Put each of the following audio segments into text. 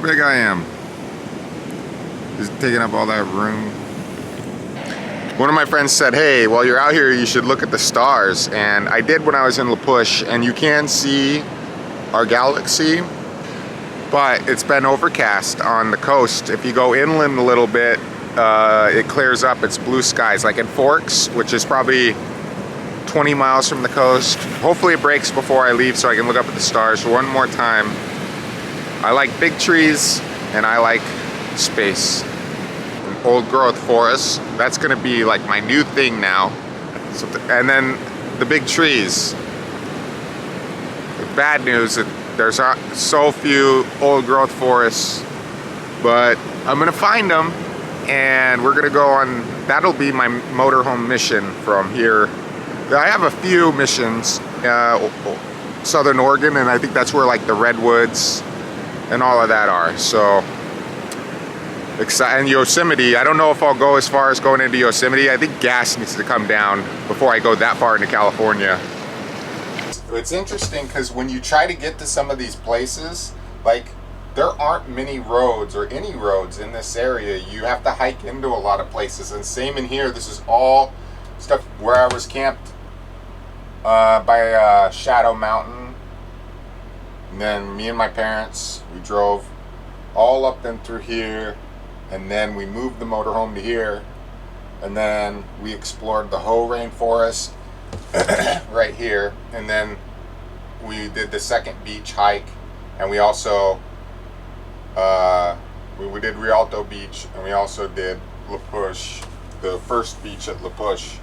big I am. Just taking up all that room. One of my friends said, hey, while you're out here, you should look at the stars. And I did when I was in La Push, and you can see our galaxy, but it's been overcast on the coast. If you go inland a little bit, it clears up. It's blue skies, like in Forks, which is probably 20 miles from the coast. Hopefully it breaks before I leave so I can look up at the stars one more time. I like big trees and I like space. An old growth forest, that's gonna be like my new thing now. So and then the big trees. The bad news is there's so few old growth forests, but I'm gonna find them and we're gonna go on, that'll be my motorhome mission from here. I have a few missions, Southern Oregon, and I think that's where like the redwoods and all of that are. So, and Yosemite, I don't know if I'll go as far as going into Yosemite. I think gas needs to come down before I go that far into California. It's interesting because when you try to get to some of these places, like there aren't many roads or any roads in this area. You have to hike into a lot of places, and same in here. This is all stuff where I was camped by Shadow Mountain, and then me and my parents, we drove all up and through here, and then we moved the motorhome to here, and then we explored the whole rainforest right here, and then we did the second beach hike, and we also we did Rialto Beach, and we also did La Push, the first beach at La Push.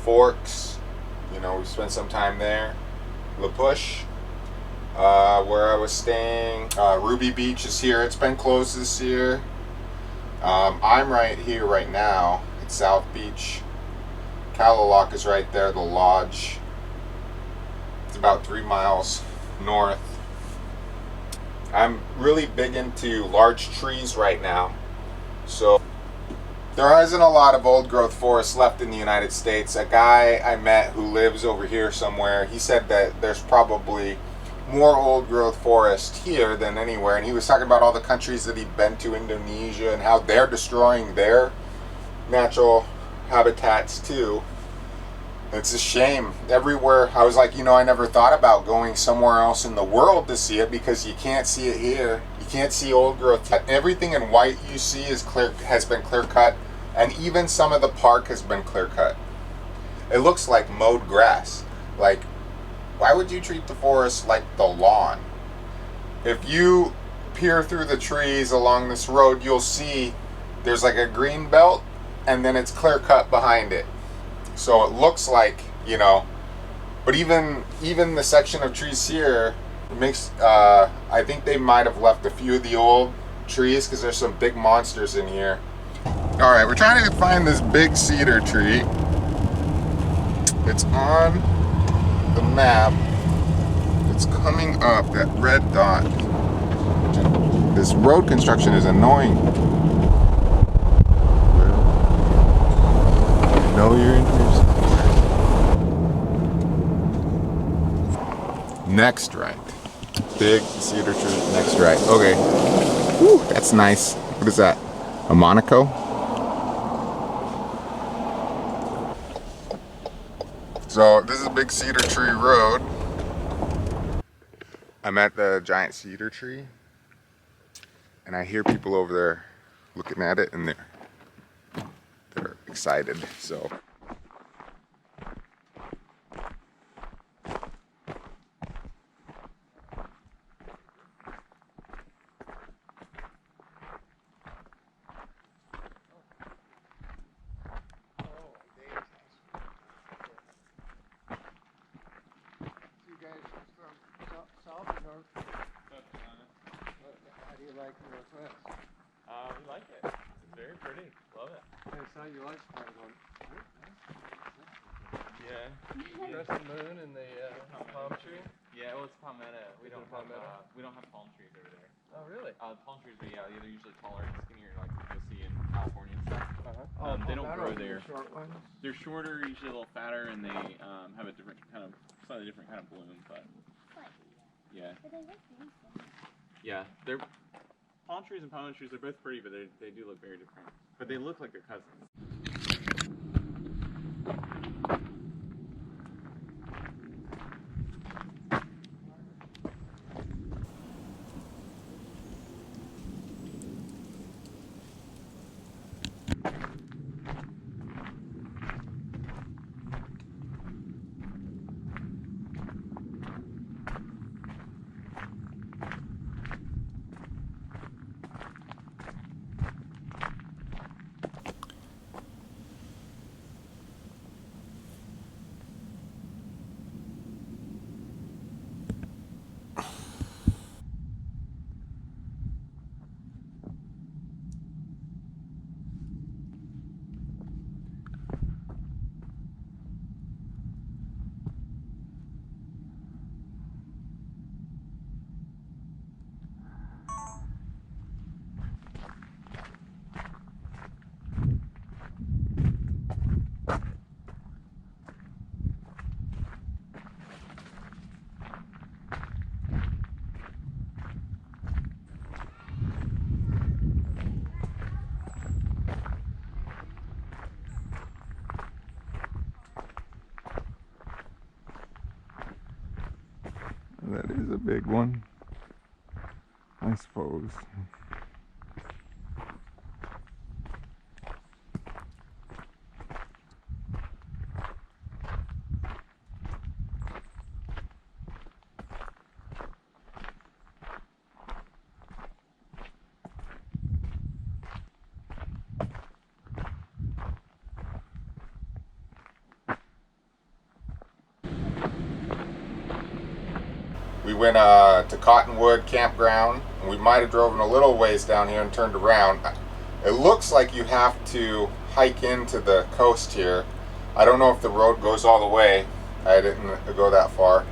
Forks, you know, we spent some time there. La Push, where I was staying. Ruby Beach is here. It's been closed this year. I'm right here right now at South Beach. Kalalock is right there, the lodge. It's about 3 miles north. I'm really big into large trees right now. So there isn't a lot of old growth forests left in the United States. A guy I met who lives over here somewhere, he said that there's probably more old growth forest here than anywhere, and he was talking about all the countries that he'd been to, Indonesia, and how they're destroying their natural habitats too. It's a shame. Everywhere, I was like, you know, I never thought about going somewhere else in the world to see it because you can't see it here. You can't see old growth. Everything in white you see is has been clear cut, and even some of the park has been clear cut. It looks like mowed grass. Like, why would you treat the forest like the lawn? If you peer through the trees along this road, you'll see there's like a green belt, and then it's clear cut behind it. So it looks like, you know, but even the section of trees here makes, I think they might have left a few of the old trees because there's some big monsters in here. All right, we're trying to find this big cedar tree. It's on the map. It's coming up, that red dot. This road construction is annoying. No, you're in here. Next right. Big cedar tree. Next right. Okay. Whew, that's nice. What is that? A Monaco? So this is a big cedar tree road. I'm at the giant cedar tree, and I hear people over there looking at it, and they're excited. So we like it. It's very pretty. Love it. That's how you like Springwood. Yeah. Crescent moon and the palm tree. Yeah, well, it's palmetto. We don't have palm trees over there. Oh, really? Palm trees, but yeah, they're usually taller and skinnier, like you'll see in California and stuff. They don't grow there. Short ones. They're shorter, usually a little fatter, and they have a different kind of, slightly different kind of bloom. But yeah. Yeah, they're palm trees and pine trees. They're both pretty, but they do look very different. But they look like they're cousins. That is a big one, I suppose. We went to Cottonwood Campground, and we might have driven a little ways down here and turned around. It looks like you have to hike into the coast here. I don't know if the road goes all the way. I didn't go that far.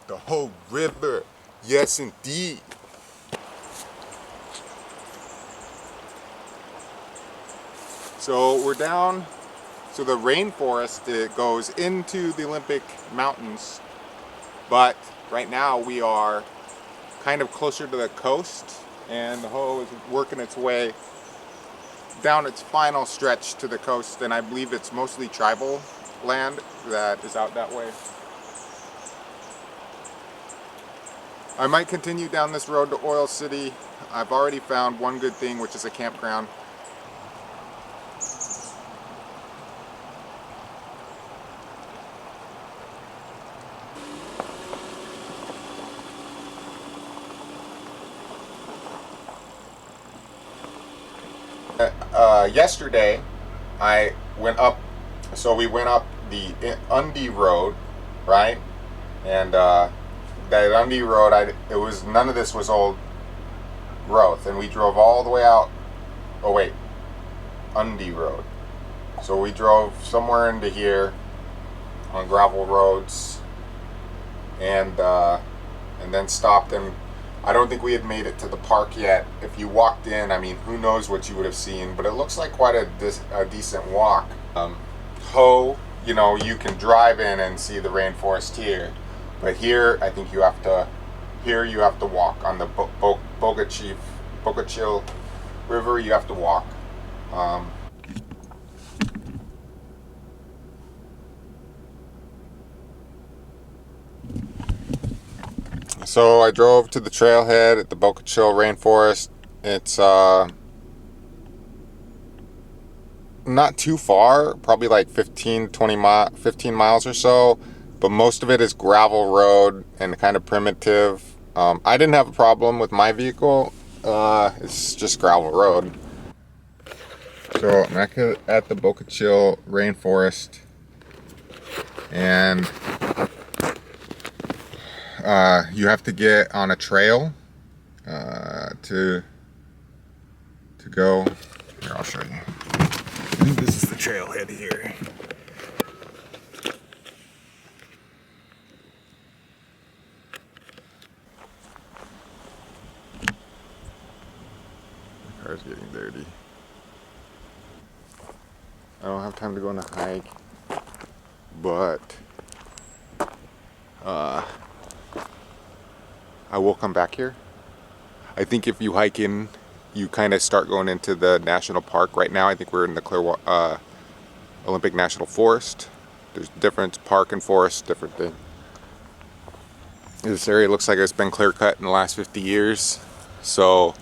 The whole river, yes indeed. So we're down, so the rainforest, it goes into the Olympic Mountains, but right now we are kind of closer to the coast, and the hoe is working its way down its final stretch to the coast, and I believe it's mostly tribal land that is out that way. I might continue down this road to Oil City. I've already found one good thing, which is a campground. Yesterday, I went up, so we went up the Undie road, right? And that Undie road, it was, none of this was old growth, and we drove all the way out. Oh wait, Undie road. So we drove somewhere into here on gravel roads, and then stopped, and I don't think we had made it to the park yet. If you walked in, I mean, who knows what you would have seen, but it looks like quite a decent walk. You know, you can drive in and see the rainforest here, but here I think you have to walk on the Bogachiel River. You have to walk. So I drove to the trailhead at the Bogachiel Rainforest. It's not too far, probably like 15 miles or so, but most of it is gravel road and kind of primitive. I didn't have a problem with my vehicle. It's just gravel road. So I'm at the Bogachiel Rainforest, and you have to get on a trail to go. Here, I'll show you. I think this is the trailhead here. The car's getting dirty. I don't have time to go on a hike, but I will come back here. I think if you hike in, you kind of start going into the national park. Right now, I think we're in the Olympic National Forest. There's different park and forest, different thing. This area looks like it's been clear cut in the last 50 years. So,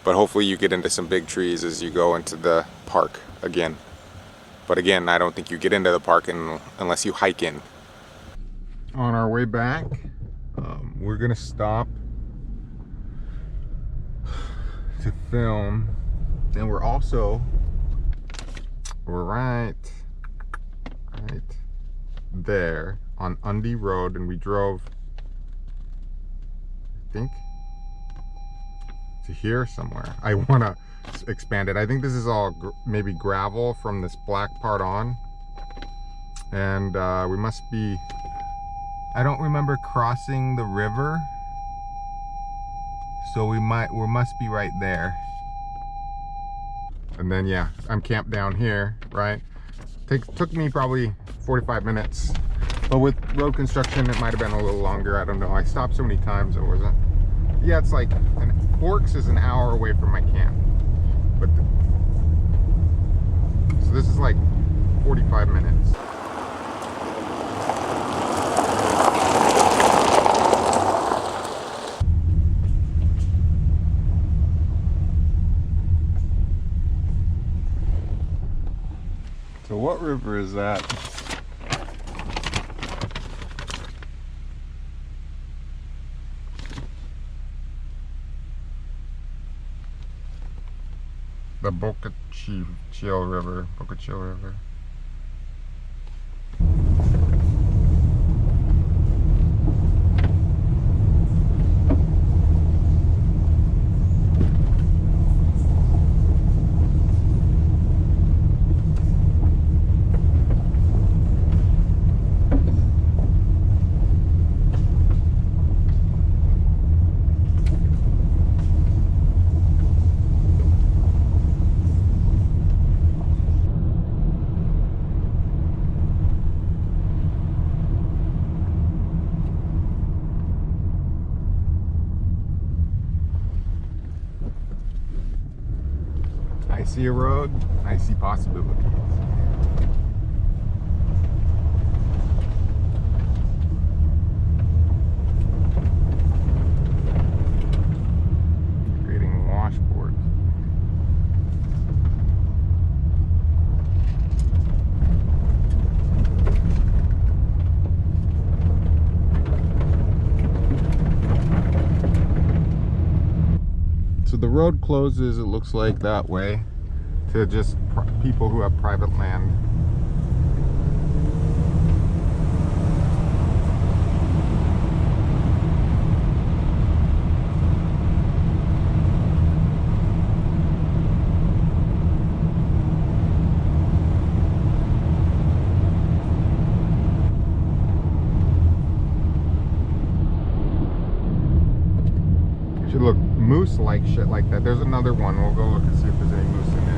but hopefully you get into some big trees as you go into the park again. But again, I don't think you get into the park unless you hike in. On our way back, we're gonna stop to film, and we're right there on Undie Road, and we drove, I think, to here somewhere. I want to expand it. I think this is all maybe gravel from this black part on, and we must be, I don't remember crossing the river, so we must be right there. And then yeah, I'm camped down here, right? Took me probably 45 minutes, but with road construction it might have been a little longer. I don't know. I stopped so many times it wasn't. Yeah, it's like Forks is an hour away from my camp, but so this is like 45 minutes. So what river is that? The Bogachiel River. Bogachiel River. I see a road, I see possibilities. Creating washboards. So the road closes, it looks like, that way to just people who have private land. Should look moose-like shit like that. There's another one. We'll go look and see if there's any moose in there.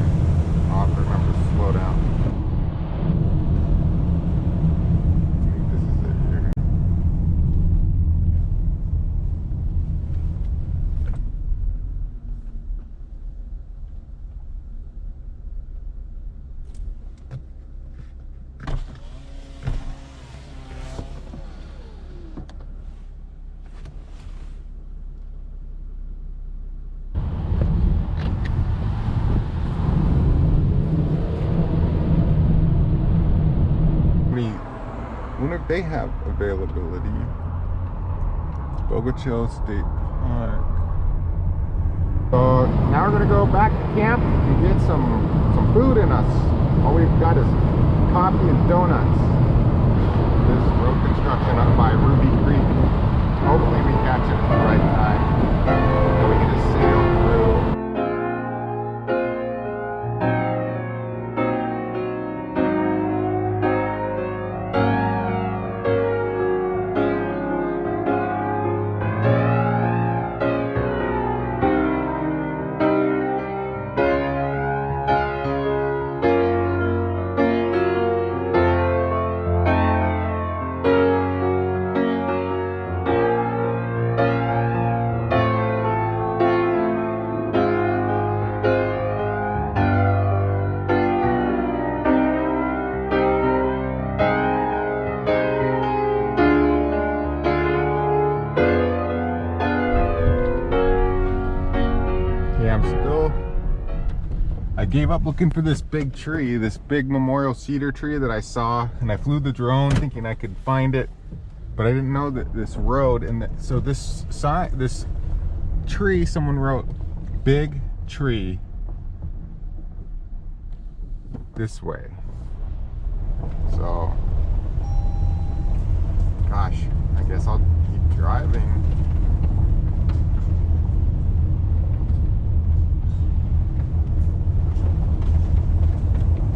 I'll have to remember to slow down. I think this is it here. Wonder if they have availability. Bogachiel State Park. So now we're gonna go back to camp and get some food in us. All we've got is coffee and donuts. This road construction up by Ruby Creek. Hopefully we catch it at the right time. And we can just sail through. I gave up looking for this big tree, this big memorial cedar tree that I saw, and I flew the drone thinking I could find it, but I didn't know that this road and so this tree, someone wrote big tree this way. So, gosh, I guess I'll keep driving.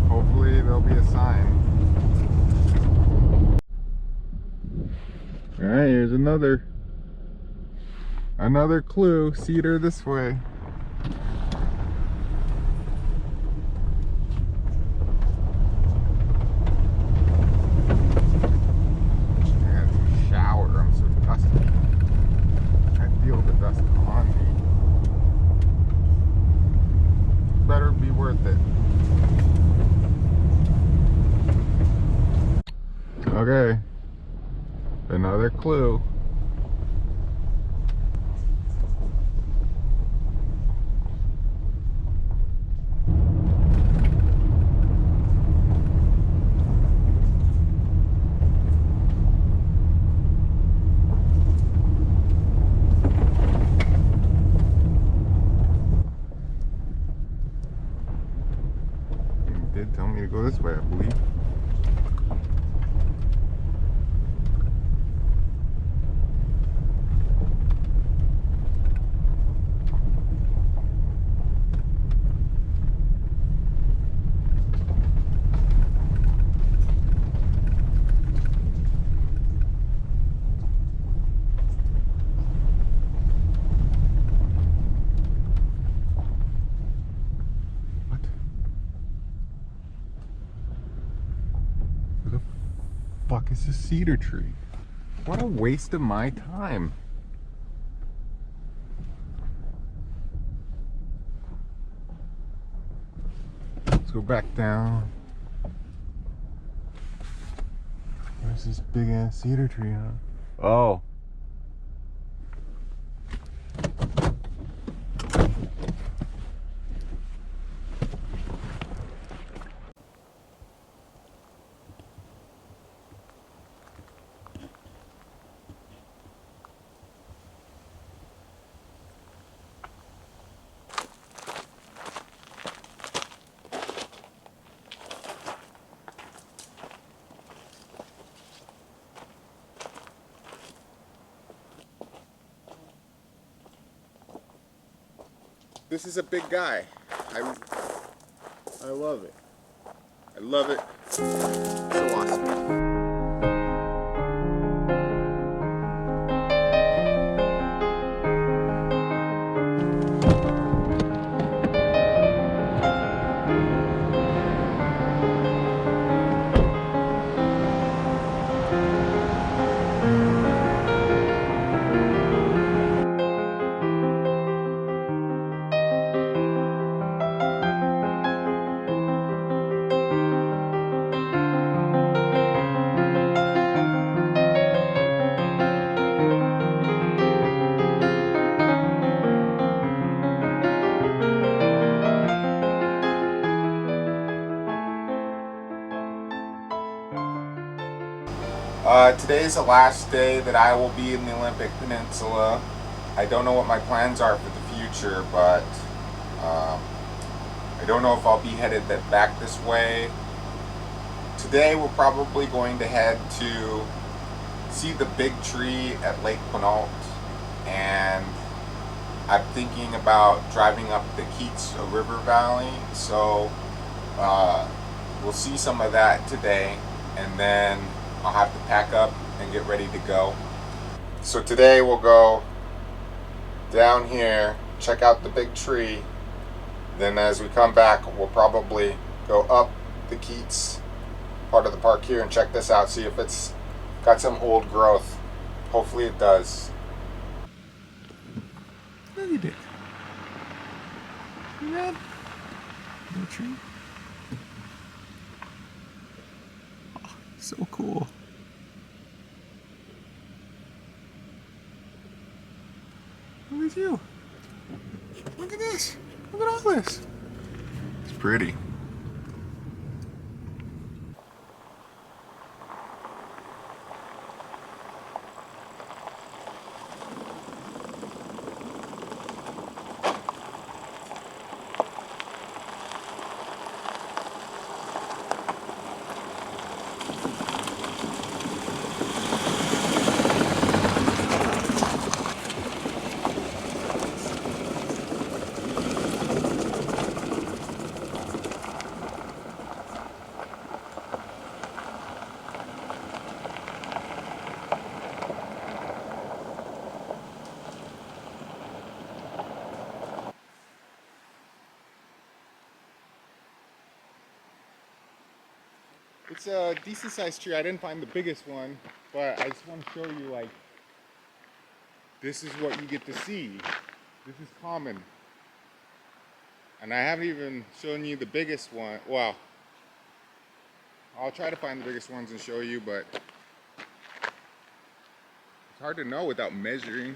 Hopefully there'll be a sign. Alright, here's another clue. Cedar this way. I gotta do a shower, I'm so dusty. I feel the dust on me. Better be worth it. Okay, another clue. It did tell me to go this way, I believe. Fuck is a cedar tree? What a waste of my time. Let's go back down. Where's this big ass cedar tree, huh? Oh. This is a big guy. I love it. I love it. So awesome. Today is the last day that I will be in the Olympic Peninsula. I don't know what my plans are for the future, but I don't know if I'll be headed back this way. Today we're probably going to head to see the big tree at Lake Quinault, and I'm thinking about driving up the Queets River Valley, so we'll see some of that today, and then I'll have to pack up and get ready to go. So today we'll go down here, check out the big tree, then as we come back we'll probably go up the Queets part of the park here and check this out, see if it's got some old growth. Hopefully it does. Look at it. See that? Little tree. Oh, so cool. Look at you. Look at this. Look at all this. It's pretty. It's a decent sized tree. I didn't find the biggest one, but I just want to show you, like, this is what you get to see. This is common. And I haven't even shown you the biggest one. Well, I'll try to find the biggest ones and show you, but it's hard to know without measuring.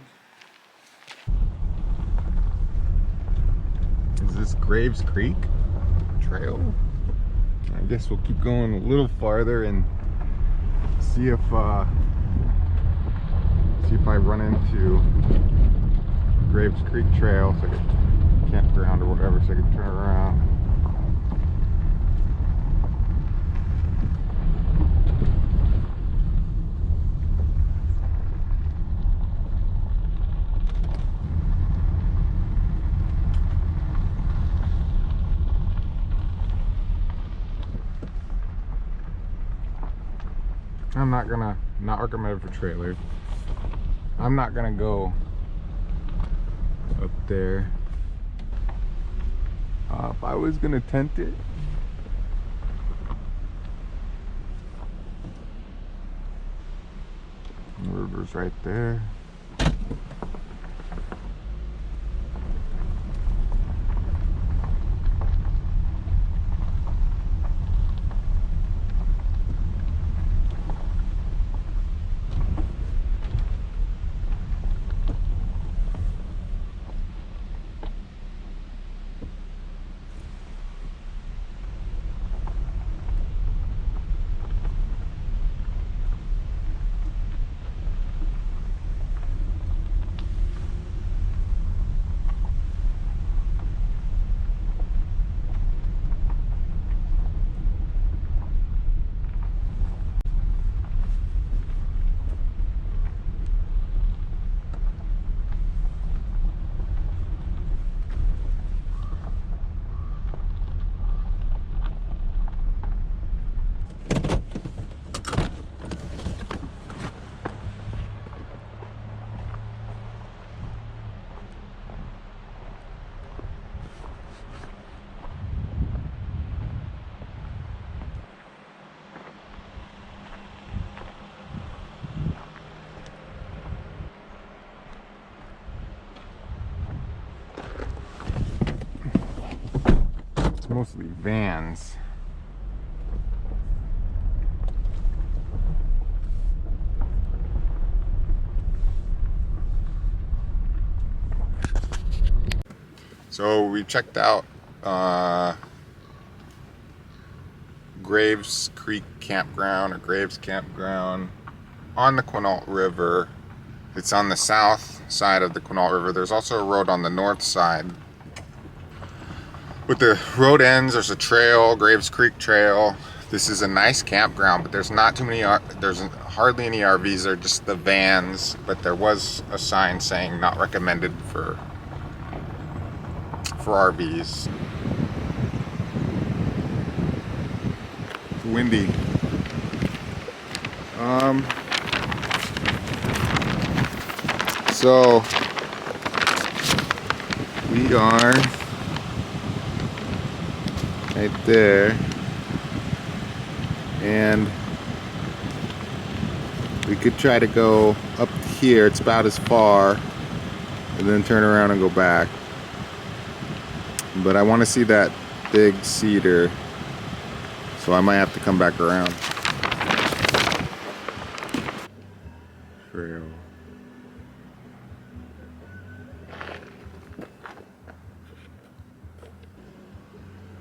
Is this Graves Creek Trail? I guess we'll keep going a little farther and see if I run into Graves Creek Trail, so I can campground or whatever, so I can turn around. I'm not recommended for trailers. I'm not gonna go up there. If I was gonna tent it, the river's right there. Mostly vans. So we checked out Graves Creek Campground, or Graves Campground, on the Quinault River. It's on the south side of the Quinault River. There's also a road on the north side. With the road ends, there's a trail, Graves Creek Trail, This is a nice campground, but there's not too many, there's hardly any RVs, they're just the vans, but there was a sign saying not recommended for RVs. It's windy. So we are right there, and we could try to go up here, it's about as far, and then turn around and go back. But I want to see that big cedar, so I might have to come back around. Trail.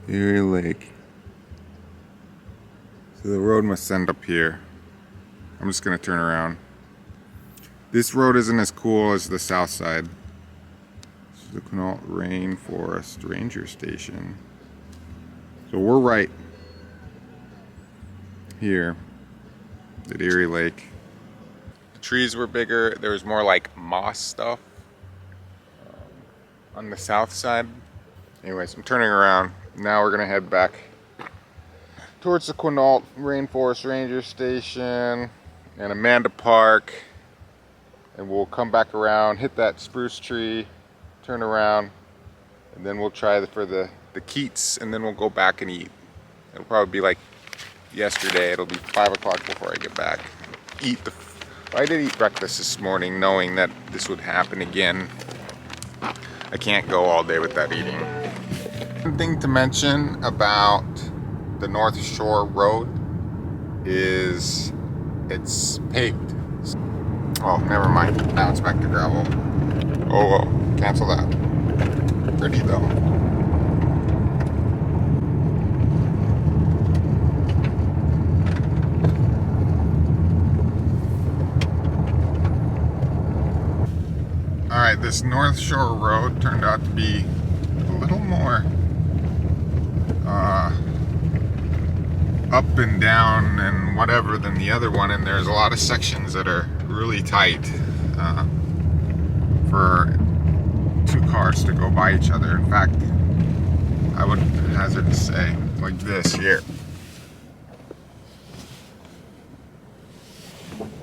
Erie Lake. So the road must end up here. I'm just gonna turn around. This road isn't as cool as the south side. This is the Rainforest Ranger Station. So we're right here at Erie Lake. The trees were bigger. There was more like moss stuff on the south side. Anyways, I'm turning around. Now we're gonna head back towards the Queets Rainforest Ranger Station and Amanda Park, and we'll come back around, hit that spruce tree, turn around, and then we'll try for the Queets, and then we'll go back and eat. It'll probably be like yesterday. It'll be 5 o'clock before I get back. I did eat breakfast this morning knowing that this would happen again. I can't go all day without eating. One thing to mention about the North Shore Road is it's paved. Oh, never mind. Now it's back to gravel. Oh, well, cancel that. Pretty though. Alright, this North Shore Road turned out to be a little more up and down and whatever than the other one, and there's a lot of sections that are really tight for 2 cars to go by each other. In fact, I would hazard to say like this here.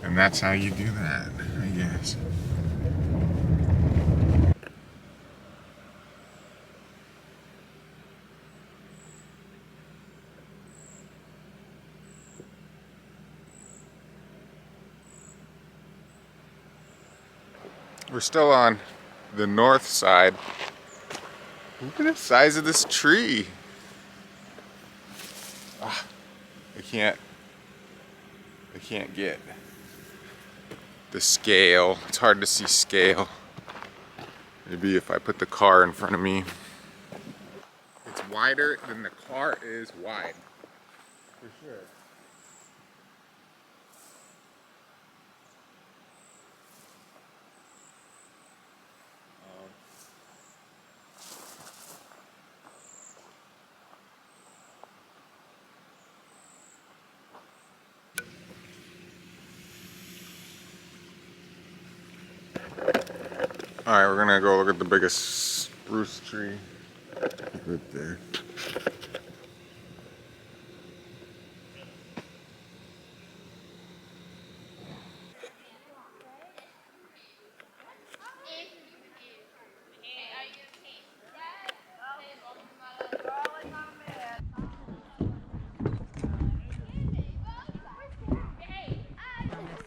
And that's how you do that, I guess. We're still on the north side. Look at the size of this tree. I can't get the scale. It's hard to see scale. Maybe if I put the car in front of me. It's wider than the car is wide. For sure. Alright, we're gonna go look at the biggest spruce tree right there.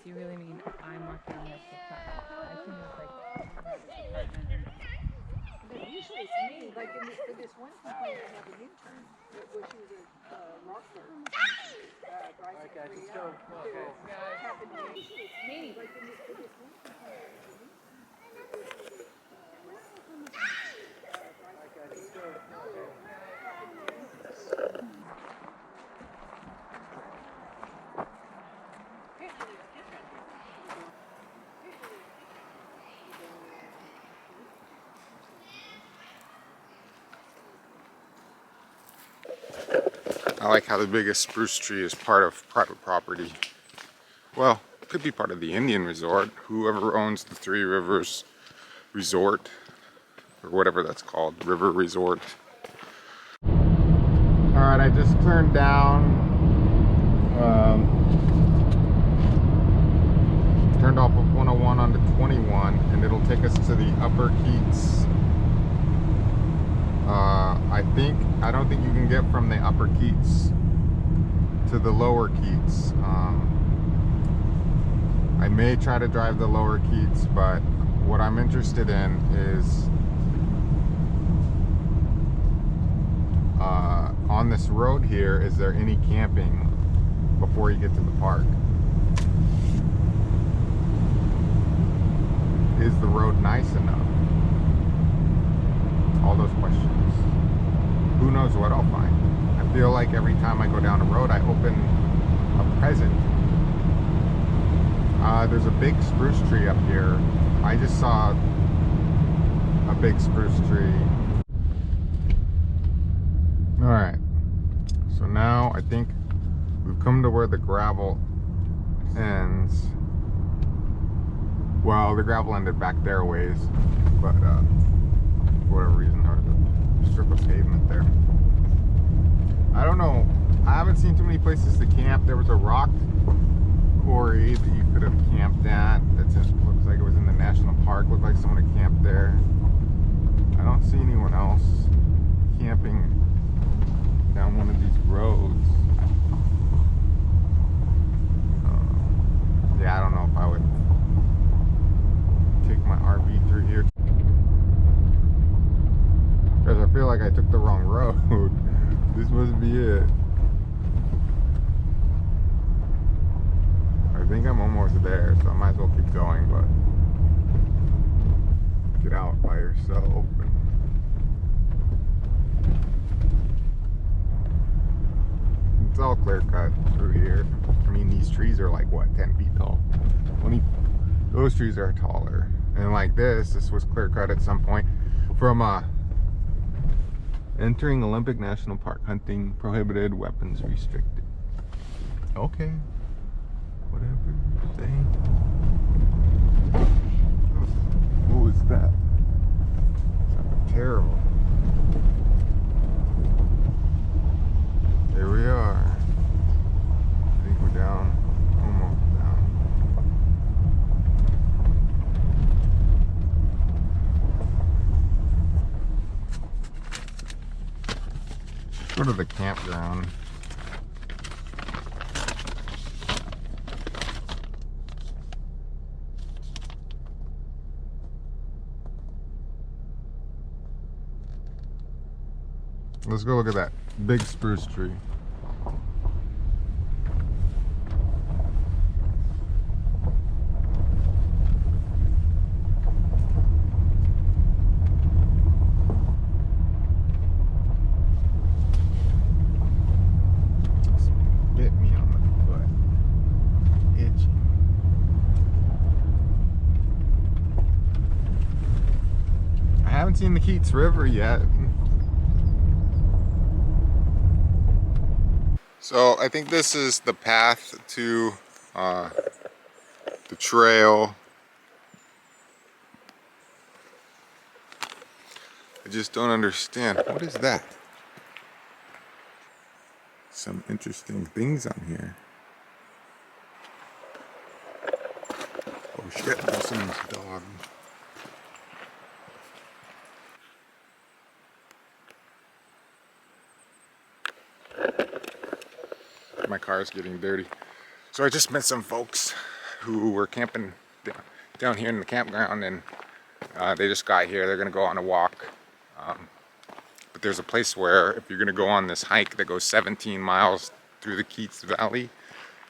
You really mean I'm working on this I think it's like But usually it's me, like for this one complaint, I have an intern, where she was a rock firm. Okay, so, okay. Usually it's me, like for this one complaint, I have an intern. I like how the biggest spruce tree is part of private property. Well, it could be part of the Indian resort. Whoever owns the Three Rivers Resort, or whatever that's called, River Resort. Alright, I just turned down, turned off of 101 onto 21, and it'll take us to the Upper Queets. I don't think you can get from the Upper Queets to the Lower Queets. I may try to drive the Lower Queets, but what I'm interested in is on this road here, is there any camping before you get to the park? Is the road nice enough? All those questions. Who knows what I'll find? I feel like every time I go down a road, I open a present. There's a big spruce tree up here. I just saw a big spruce tree. Alright, so now I think we've come to where the gravel ends. Well, the gravel ended back there a ways, but for whatever reason there was a strip of pavement there. I don't know, I haven't seen too many places to camp. There was a rock quarry that you could have camped at. That looks like it was in the national park. Looked like someone had camped there. I don't see anyone else camping down one of these roads. Yeah, I don't know if I would take my RV through here, because I feel like I took the wrong road. This must be it. I think I'm almost there, so I might as well keep going, but get out by yourself. It's all clear cut through here. I mean, these trees are like, what, 10 feet tall? 20, those trees are taller. And like this was clear cut at some point from entering Olympic National Park. Hunting prohibited, weapons restricted. Okay. Whatever you say. What was that? Sounded terrible. Here we are. I think we're down, almost down. Let's go to the campground. Let's go look at that big spruce tree. Bit me on the foot. Itching. I haven't seen the Queets River yet. So I think this is the path to the trail. I just don't understand. What is that? Some interesting things on here. Oh shit, there's someone's dog. My car is getting dirty. So I just met some folks who were camping down here in the campground, and they just got here. They're gonna go on a walk. But there's a place where if you're gonna go on this hike that goes 17 miles through the Queets Valley,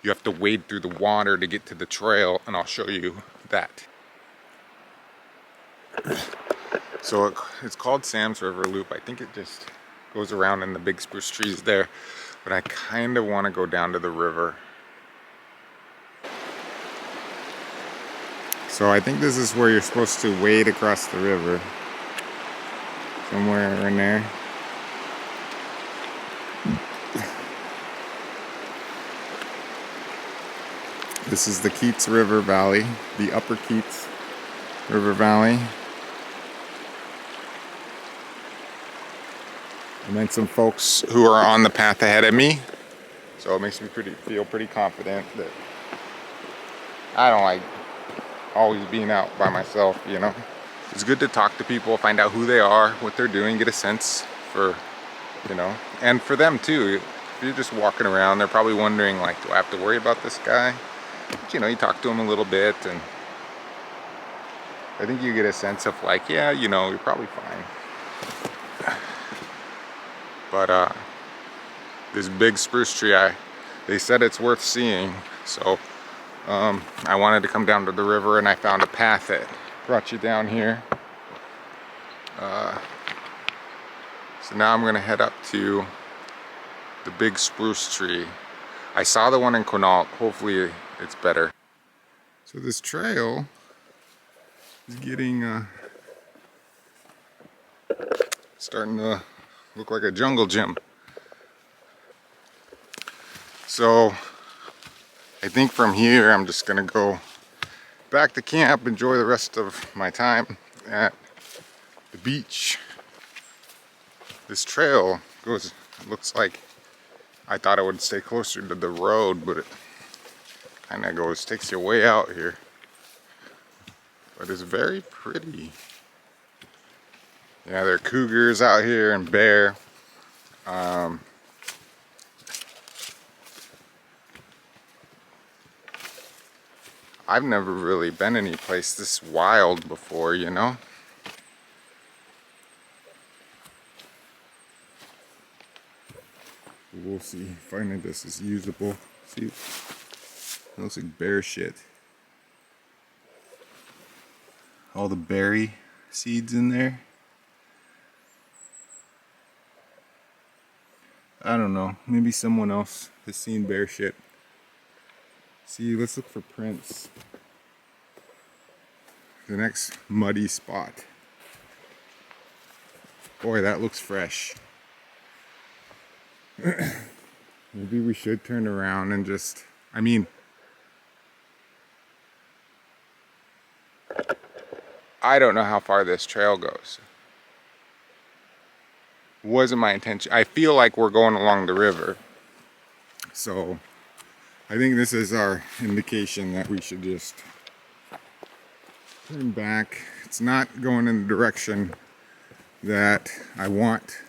you have to wade through the water to get to the trail, and I'll show you that. So it's called Sam's River Loop. I think it just goes around in the big spruce trees there. But I kind of want to go down to the river. So I think this is where you're supposed to wade across the river. Somewhere in there. This is the Queets River Valley, the Upper Queets River Valley. And then some folks who are on the path ahead of me. So it makes me feel pretty confident that I don't like always being out by myself, you know. It's good to talk to people, find out who they are, what they're doing, get a sense for, you know, and for them too. If you're just walking around, they're probably wondering, like, do I have to worry about this guy? But, you know, you talk to them a little bit, and I think you get a sense of, like, yeah, you know, you're probably fine. But this big spruce tree, they said it's worth seeing, so I wanted to come down to the river, and I found a path that brought you down here. So now I'm gonna head up to the big spruce tree. I saw the one in Kalalock. Hopefully it's better. So this trail is getting starting to look like a jungle gym. So I think from here I'm just gonna go back to camp, enjoy the rest of my time at the beach. This trail goes, looks like, I thought it would stay closer to the road, but it kind of takes you way out here. But it's very pretty. Yeah, there are cougars out here and bear. I've never really been any place this wild before, you know? We'll see. Finding this is usable. See, it looks like bear shit. All the berry seeds in there. I don't know. Maybe someone else has seen bear shit. See, let's look for prints. The next muddy spot. Boy, that looks fresh. Maybe we should turn around and just, I mean, I don't know how far this trail goes. Wasn't my intention. I feel like we're going along the river. So I think this is our indication that we should just turn back. It's not going in the direction that I want.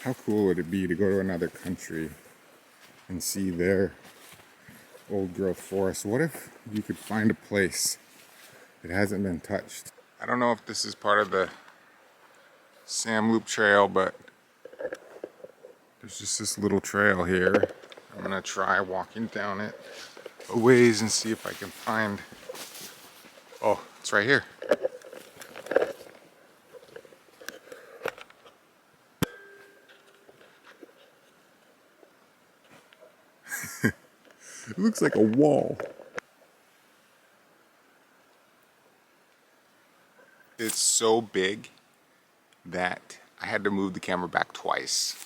How cool would it be to go to another country and see their old growth forest? What if you could find a place that hasn't been touched? I don't know if this is part of the Sam Loop Trail, but there's just this little trail here. I'm gonna try walking down it a ways and see if I can find, oh, it's right here. It looks like a wall. It's so big that I had to move the camera back twice.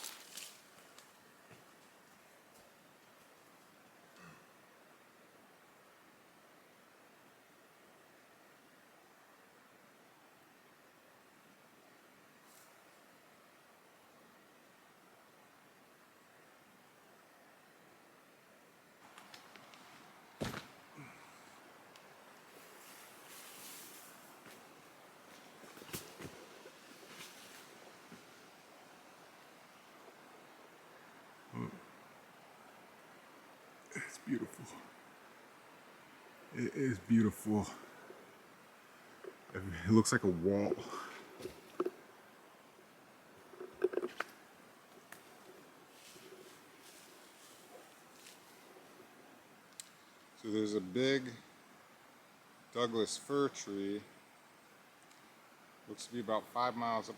It's beautiful. It is beautiful. It looks like a wall. So there's a big Douglas fir tree. Looks to be about 5 miles up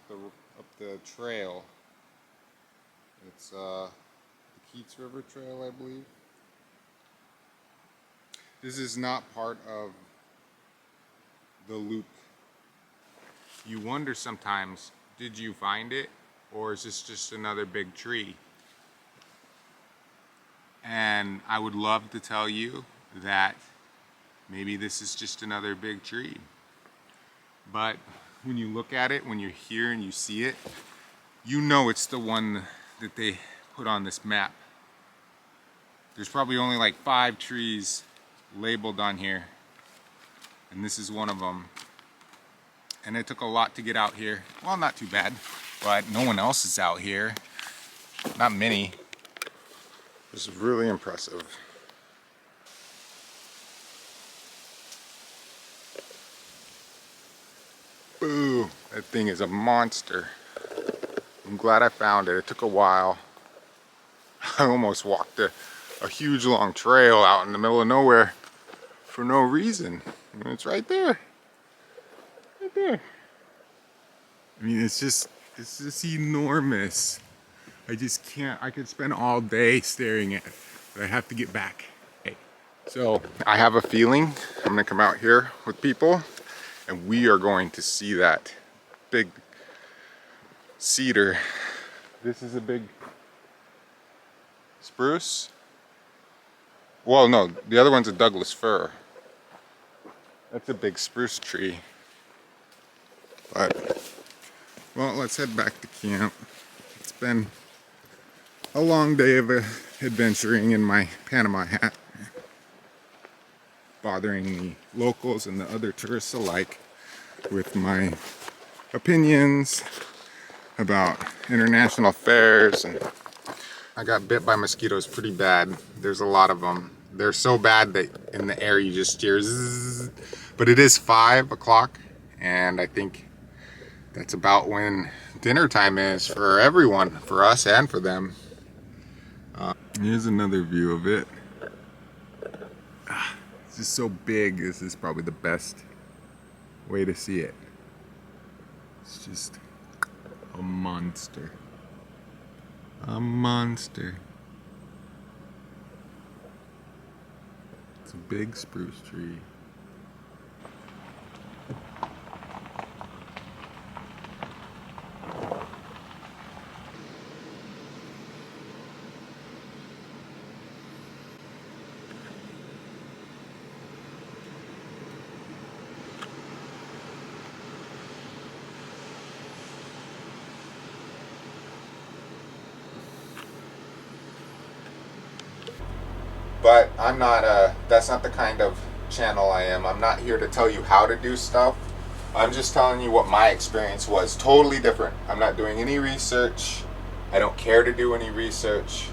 the trail. It's the Queets River Trail, I believe. This is not part of the loop. You wonder sometimes, did you find it? Or is this just another big tree? And I would love to tell you that maybe this is just another big tree. But when you look at it, when you're here and you see it, you know it's the one that they put on this map. There's probably only like 5 trees labeled on here, and this is one of them. And it took a lot to get out here. Well, not too bad, but no one else is out here. Not many. This is really impressive. Boo! That thing is a monster. I'm glad I found it. It took a while. I almost walked a huge long trail out in the middle of nowhere for no reason. And it's right there. Right there. I mean, it's just enormous. I just can't, I could spend all day staring at it, but I have to get back. So I have a feeling I'm gonna come out here with people and we are going to see that big cedar. This is a big spruce. Well, no, the other one's a Douglas fir. That's a big spruce tree. But, well, let's head back to camp. It's been a long day of adventuring in my Panama hat, bothering the locals and the other tourists alike with my opinions about international affairs. And I got bit by mosquitoes pretty bad. There's a lot of them. They're so bad that in the air you just hear zzz. But it is 5 o'clock, and I think that's about when dinner time is for everyone, for us and for them. Here's another view of it. It's just so big. This is probably the best way to see it. It's just a monster. A monster. It's a big spruce tree. But I'm not that's not the kind of channel I am. I'm not here to tell you how to do stuff. I'm just telling you what my experience was. Totally different. I'm not doing any research. I don't care to do any research.